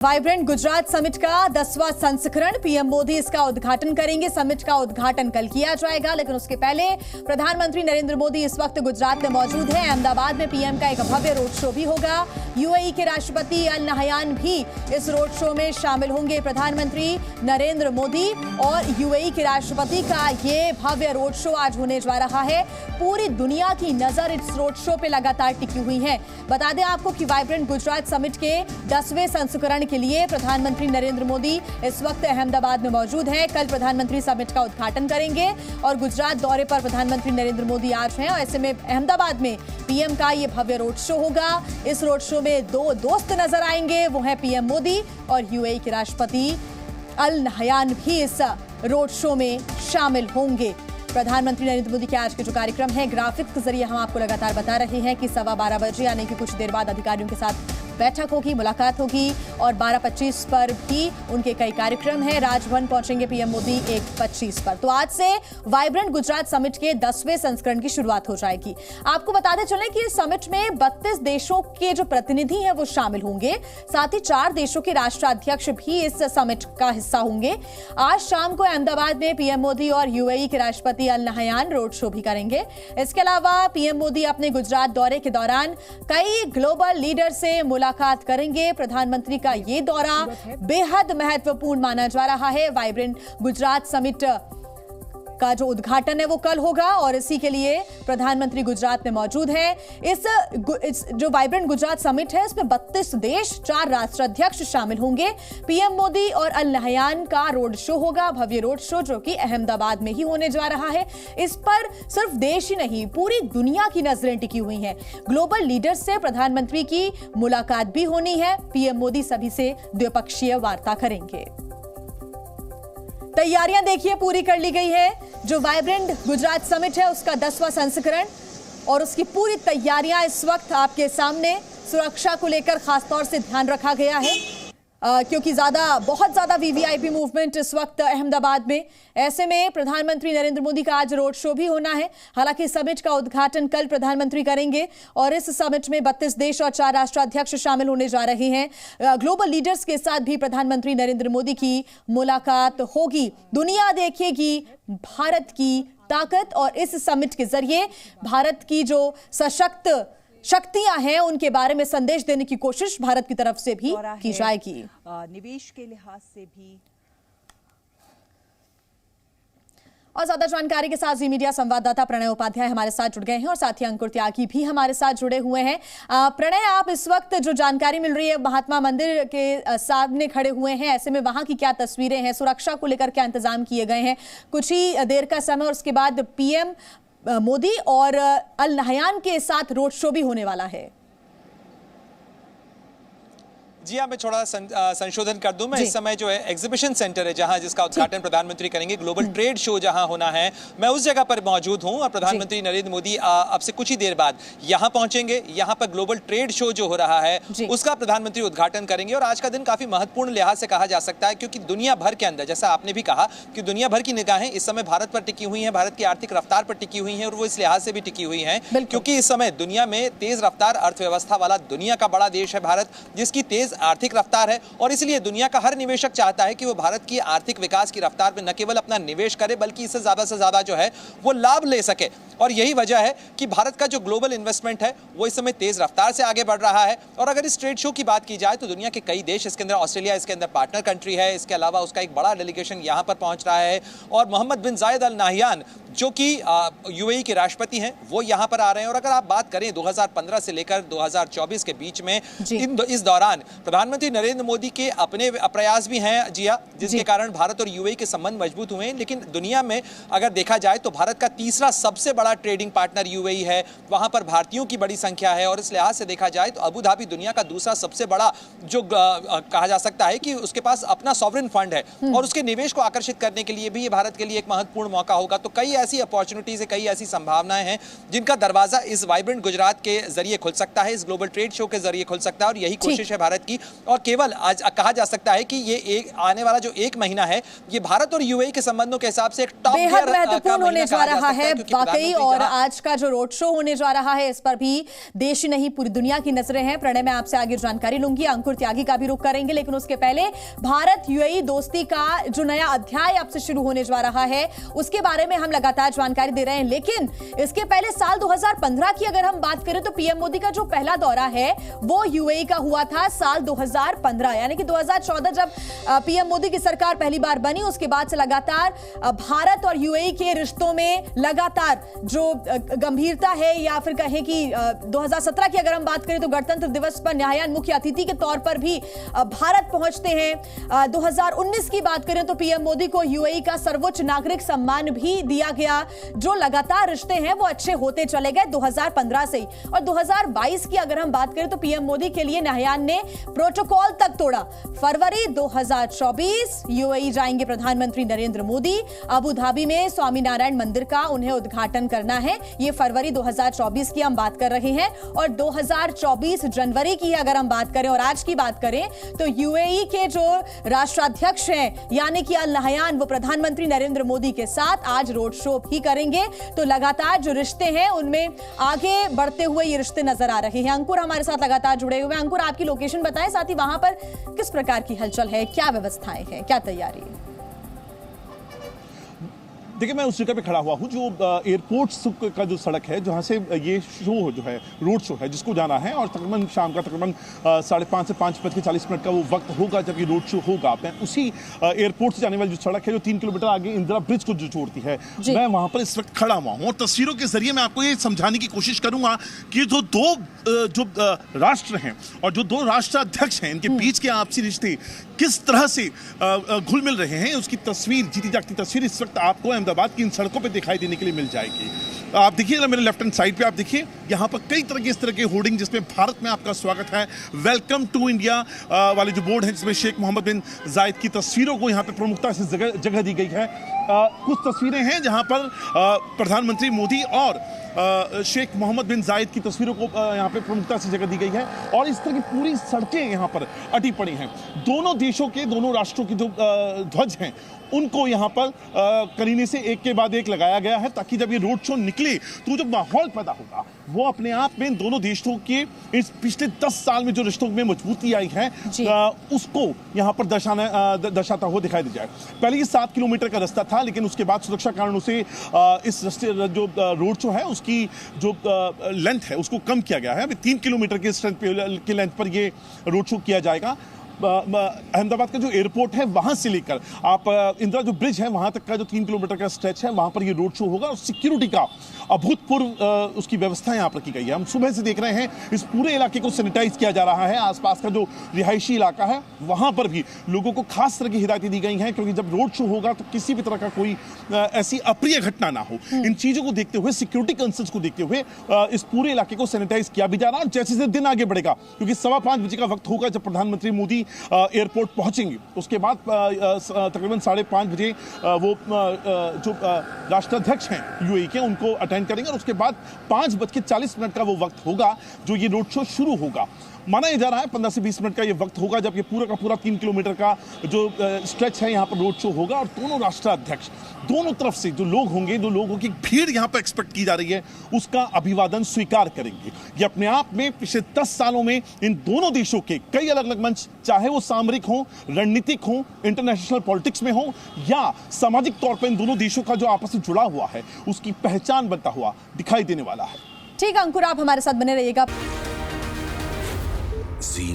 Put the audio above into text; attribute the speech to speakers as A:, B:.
A: Vibrant Gujarat summit का 10वां संस्करण PM Modi इसका उद्घाटन करेंगे। समिट का उद्घाटन कल किया जाएगा, लेकिन उसके पहले प्रधानमंत्री नरेंद्र मोदी इस वक्त गुजरात में मौजूद हैं। अहमदाबाद में पीएम का एक भव्य रोड शो भी होगा। यूएई के राष्ट्रपति अल नहयान भी इस रोड शो में शामिल होंगे। प्रधानमंत्री नरेंद्र मोदी और यूएई के राष्ट्रपति का ये भव्य रोड शो आज होने जा रहा है। पूरी दुनिया की नजर इस रोड शो पे लगातार टिकी हुई है। बता दें आपको कि वाइब्रेंट गुजरात समिट के 10वें संस्करण के लिए प्रधानमंत्री नरेंद्र मोदी इस वक्त अहमदाबाद में मौजूद हैं। कल प्रधानमंत्री समिट का उद्घाटन करेंगे और गुजरात दौरे पर प्रधानमंत्री नरेंद्र मोदी आज हैं और ऐसे में अहमदाबाद में पीएम का ये भव्य रोड शो होगा। इस रोड शो में दो दोस्त नजर आएंगे, वो है पीएम मोदी और यूएई के राष्ट्रपति अल नहयान भी इस रोड शो में शामिल होंगे। प्रधानमंत्री नरेंद्र मोदी के आज के जो कार्यक्रम है, ग्राफिक्स के जरिए हम आपको लगातार बता रहे हैं कि 12:15 बजे यानी कि कुछ देर बाद अधिकारियों के साथ बैठक होगी, मुलाकात होगी और 12:25 पर भी उनके कई कार्यक्रम हैं। राजभवन पहुंचेंगे पीएम मोदी 1:25 पर। तो आज से वाइब्रेंट गुजरात समिट के 10वें संस्करण की शुरुआत हो जाएगी। आपको बताते चलें कि इस समिट में 32 देशों के जो प्रतिनिधि हैं वो शामिल होंगे। साथ ही 4 देशों के राष्ट्राध्यक्ष भी इस समिट का हिस्सा होंगे। आज शाम को अहमदाबाद में पीएम मोदी और यूएई के राष्ट्रपति अल नहयान रोड शो भी करेंगे। इसके अलावा पीएम मोदी अपने गुजरात दौरे के दौरान कई ग्लोबल लीडर से मुलाकात करेंगे। प्रधानमंत्री का ये दौरा बेहद महत्वपूर्ण माना जा रहा है। वाइब्रेंट गुजरात समिट का जो उद्घाटन है वो कल होगा और इसी के लिए प्रधानमंत्री गुजरात में मौजूद है। इस जो वाइब्रेंट गुजरात समिट है इसमें 32 देश, 4 राष्ट्राध्यक्ष शामिल होंगे। पीएम मोदी और अल नहयान का रोड शो होगा, भव्य रोड शो जो कि अहमदाबाद में ही होने जा रहा है। इस पर सिर्फ देश ही नहीं, पूरी दुनिया की नजरें टिकी हुई हैं। ग्लोबल लीडर से प्रधानमंत्री की मुलाकात भी होनी है। पीएम मोदी सभी से द्विपक्षीय वार्ता करेंगे। तैयारियां देखिए पूरी कर ली गई है। जो वाइब्रेंट गुजरात समिट है उसका 10वां संस्करण और उसकी पूरी तैयारियां इस वक्त आपके सामने। सुरक्षा को लेकर खासतौर से ध्यान रखा गया है क्योंकि बहुत ज्यादा वीवीआईपी मूवमेंट इस वक्त अहमदाबाद में। ऐसे में प्रधानमंत्री नरेंद्र मोदी का आज रोड शो भी होना है। हालांकि समिट का उद्घाटन कल प्रधानमंत्री करेंगे और इस समिट में 32 देश और 4 राष्ट्राध्यक्ष शामिल होने जा रहे हैं। ग्लोबल लीडर्स के साथ भी प्रधानमंत्री नरेंद्र मोदी की मुलाकात होगी। दुनिया देखेगी भारत की ताकत और इस समिट के जरिए भारत की जो सशक्त शक्तियां हैं उनके बारे में संदेश देने की कोशिश भारत की तरफ से भी की जाएगी।
B: निवेश के लिहाज से भी
A: और ज्यादा जानकारी के साथ जी मीडिया संवाददाता प्रणय उपाध्याय हमारे साथ जुड़ गए हैं और साथ ही अंकुर त्यागी भी हमारे साथ जुड़े हुए हैं। प्रणय, आप इस वक्त जो जानकारी मिल रही है महात्मा मंदिर के सामने खड़े हुए हैं, ऐसे में वहां की क्या तस्वीरें हैं, सुरक्षा को लेकर क्या इंतजाम किए गए हैं? कुछ ही देर का समय और उसके बाद पीएम मोदी और अल नहयान के साथ रोड शो भी होने वाला है।
C: जी हाँ, मैं थोड़ा संशोधन कर दूं। मैं इस समय जो है एग्जीबिशन सेंटर है जहां जिसका उद्घाटन प्रधानमंत्री करेंगे, ग्लोबल ट्रेड शो जहां होना है, मैं उस जगह पर मौजूद हूं और प्रधानमंत्री नरेंद्र मोदी अब से कुछ ही देर बाद यहां पहुंचेंगे। यहां पर ग्लोबल ट्रेड शो जो हो रहा है उसका प्रधानमंत्री उद्घाटन करेंगे और आज का दिन काफी महत्वपूर्ण लिहाज से कहा जा सकता है क्योंकि दुनिया भर के अंदर, जैसा आपने भी कहा कि दुनिया भर की निगाहें इस समय भारत पर टिकी हुई है, भारत की आर्थिक रफ्तार पर टिकी हुई है और वो इस लिहाज से भी टिकी हुई है क्योंकि इस समय दुनिया में तेज रफ्तार अर्थव्यवस्था वाला दुनिया का बड़ा देश है भारत, जिसकी तेज आर्थिक रफ्तार है और इसलिए दुनिया का हर निवेशक चाहता है कि वो भारत की आर्थिक विकास की रफ्तार में न केवल अपना निवेश करे बल्कि इससे ज्यादा जो है वो लाभ ले सके। और यही वजह है कि भारत का जो ग्लोबल इन्वेस्टमेंट है वो इस समय तेज रफ्तार से आगे बढ़ रहा है। और अगर इस ट्रेड शो की बात की जाए तो दुनिया के कई देश, इसके अंदर ऑस्ट्रेलिया इसके अंदर पार्टनर कंट्री है, इसके अलावा उसका एक बड़ा डेलीगेशन यहां पर पहुंच रहा है और मोहम्मद बिन जायद अल नाहियान जो कि यूएई के राष्ट्रपति हैं वो यहां पर आ रहे हैं। और अगर आप बात करें 2015 से लेकर 2024 के बीच में इस दौरान प्रधानमंत्री नरेंद्र मोदी के अपने प्रयास भी हैं जी हाँ, जिसके कारण भारत और यूएई के संबंध मजबूत हुए हैं। लेकिन दुनिया में अगर देखा जाए तो भारत का तीसरा सबसे बड़ा ट्रेडिंग पार्टनर यूएई है, वहां पर भारतीयों की बड़ी संख्या है और इस लिहाज से देखा जाए तो अबू धाबी दुनिया का दूसरा सबसे बड़ा जो कहा जा सकता है कि उसके पास अपना सॉवरेन फंड है और उसके निवेश को आकर्षित करने के लिए भी ये भारत के लिए एक महत्वपूर्ण मौका होगा। तो कई ऐसे ऐसी अपॉर्चुनिटीज है, कई ऐसी संभावनाएं हैं जिनका दरवाजा इस वाइब्रेंट गुजरात के जरिए खुल सकता है, इस ग्लोबल ट्रेड शो के जरिए खुल सकता है, और यही कोशिश है भारत की। और केवल आज कहा जा सकता है कि ये आने वाला जो एक महीना है, ये भारत और यूएई के संबंधों के हिसाब से एक टॉप
A: बेहद महत्वपूर्ण होने जा रहा है वाकई। और आज का जो रोड शो होने जा रहा है, इस पर भी देश ही नहीं पूरी दुनिया की नजरें हैं। प्रणय, मैं आपसे आगे जानकारी लूंगी, अंकुर त्यागी का भी रुख करेंगे, लेकिन उसके पहले भारत यूएई दोस्ती का जो नया अध्याय अब से शुरू होने जा रहा है, उसके बारे में हम लगातार जानकारी दे रहे हैं। लेकिन इसके पहले साल 2015 की अगर हम बात करें तो पीएम मोदी का जो पहला दौरा है वो यूएई का हुआ था साल 2015, यानी कि 2014 जब पीएम मोदी की सरकार पहली बार बनी, उसके बाद से लगातार भारत और यूएई के रिश्तों में लगातार जो गंभीरता है, या फिर कहें कि 2017 की अगर हम बात करें तो गणतंत्र दिवस पर न्यायालय मुख्य अतिथि के तौर पर भी भारत पहुंचते हैं। 2019 की बात करें तो पीएम मोदी को यूएई का सर्वोच्च नागरिक सम्मान भी दिया गया। जो लगातार रिश्ते हैं वो अच्छे होते चले गए 2015 से। और 2022 की अगर हम बात करें तो पीएम मोदी के लिए न्यायालय ने प्रोटोकॉल तक तोड़ा। फरवरी 2024 यूएई जाएंगे प्रधानमंत्री नरेंद्र मोदी। अबू धाबी में स्वामीनारायण मंदिर का उन्हें उद्घाटन करना है। ये फरवरी 2024 की हम बात कर रहे हैं। और 2024 जनवरी की अगर हम बात करें और आज की बात करें तो यूएई के जो राष्ट्राध्यक्ष हैं यानी कि अल नहयान, वो प्रधानमंत्री नरेंद्र मोदी के साथ आज रोड शो भी करेंगे। तो लगातार जो रिश्ते हैं उनमें आगे बढ़ते हुए ये रिश्ते नजर आ रहे हैं। अंकुर हमारे साथ लगातार जुड़े हुए हैं। अंकुर, आपकी लोकेशन बताएं, साथ ही वहां पर किस प्रकार की हलचल है, क्या व्यवस्थाएं हैं, क्या तैयारी है?
D: देखिए, मैं उस जगह पे खड़ा हुआ हूँ जो एयरपोर्ट का जो सड़क है, जहाँ से ये शो जो है, रोड शो है, जिसको जाना है। और तकरीबन शाम का तकरीबन 5:30 से 5:40 का वो वक्त होगा जब ये रोड शो होगा। मैं उसी एयरपोर्ट से जाने वाली जो सड़क है, जो 3 किलोमीटर आगे इंदिरा ब्रिज को जो जोड़ती है, मैं वहाँ पर इस वक्त खड़ा हुआ हूँ। और तस्वीरों के जरिए मैं आपको ये समझाने की कोशिश करूंगा कि जो दो राष्ट्र हैं और जो दो राष्ट्राध्यक्ष हैं, इनके बीच के आपसी रिश्ते किस तरह से घुल मिल रहे हैं, उसकी तस्वीर, जीती जागती तस्वीर इस वक्त आपको अहमदाबाद की इन सड़कों पे दिखाई देने के लिए मिल जाएगी। आप देखिए मेरे लेफ्ट हैंड साइड पे, आप देखिए यहाँ पर कई तरह के इस तरह के होर्डिंग जिसमें भारत में आपका स्वागत है, वेलकम टू इंडिया वाले जो बोर्ड है, जिसमें शेख मोहम्मद बिन जायद की तस्वीरों को यहाँ पे प्रमुखता से जगह दी गई है। कुछ तस्वीरें हैं जहाँ पर प्रधानमंत्री मोदी और शेख मोहम्मद बिन जायद की तस्वीरों को यहाँ पे प्रमुखता से जगह दी गई है। और इस तरह की पूरी सड़कें यहाँ पर अटी पड़ी हैं। दोनों देशों के, दोनों राष्ट्रों के जो ध्वज हैं उनको यहाँ पर करीने से एक के बाद एक लगाया गया है, ताकि जब ये रोड शो निकले तो जो माहौल पैदा होगा वो अपने आप में दोनों देशों के इस पिछले 10 साल में जो रिश्तों में मजबूती आई है उसको यहाँ पर दर्शाता हुआ दिखाई दे जाए। पहले ये 7 किलोमीटर का रास्ता था, लेकिन उसके बाद सुरक्षा कारणों से इस रास्ते जो रोड शो है उसकी जो लेंथ है उसको कम किया गया है। अभी 3 किलोमीटर के लेंथ पर ये रोड शो किया जाएगा। अहमदाबाद का जो एयरपोर्ट है वहां से लेकर आप इंदिरा जो ब्रिज है वहां तक का जो 3 किलोमीटर का स्ट्रेच है, वहां पर ये रोड शो होगा। और सिक्योरिटी का अभूतपूर्व उसकी व्यवस्था यहां पर की गई है। हम सुबह से देख रहे हैं इस पूरे इलाके को सैनिटाइज किया जा रहा है। आसपास का जो रिहायशी इलाका है वहां पर भी लोगों को खास तरह की हिदायतें दी गई हैं, क्योंकि जब रोड शो होगा तो किसी भी तरह का कोई ऐसी अप्रिय घटना ना हो। इन चीजों को देखते हुए, सिक्योरिटी कंसर्न्स को देखते हुए इस पूरे इलाके को सैनिटाइज किया भी जा रहा है। और जैसे दिन आगे बढ़ेगा, क्योंकि 5:15 बजे का वक्त होगा जब प्रधानमंत्री मोदी एयरपोर्ट पहुंचेंगे, उसके बाद तकरीबन 5:30 बजे वो जो राष्ट्राध्यक्ष हैं यूएई के उनको अटेंड करेंगे। और उसके बाद 5:40 का वो वक्त होगा जो ये रोड शो शुरू होगा। माना जा रहा है 15 से 20 मिनट का ये वक्त होगा जब ये पूरा का पूरा 3 किलोमीटर का जो स्ट्रेच है यहाँ पर रोड शो होगा। और दोनों राष्ट्राध्यक्ष, दोनों तरफ से जो लोग होंगे, जो लोगों की भीड़ यहाँ पर एक्सपेक्ट की जा रही है, उसका अभिवादन स्वीकार करेंगे। ये अपने आप में पिछले 10 सालों में इन दोनों देशों के कई अलग अलग मंच, चाहे वो सामरिक हो, रणनीतिक हो, इंटरनेशनल पॉलिटिक्स में हो, या सामाजिक तौर पर इन दोनों देशों का जो आपस में जुड़ा हुआ है, उसकी पहचान बनता हुआ दिखाई देने वाला है।
A: ठीक, अंकुर आप हमारे साथ बने रहिएगा।
E: Zee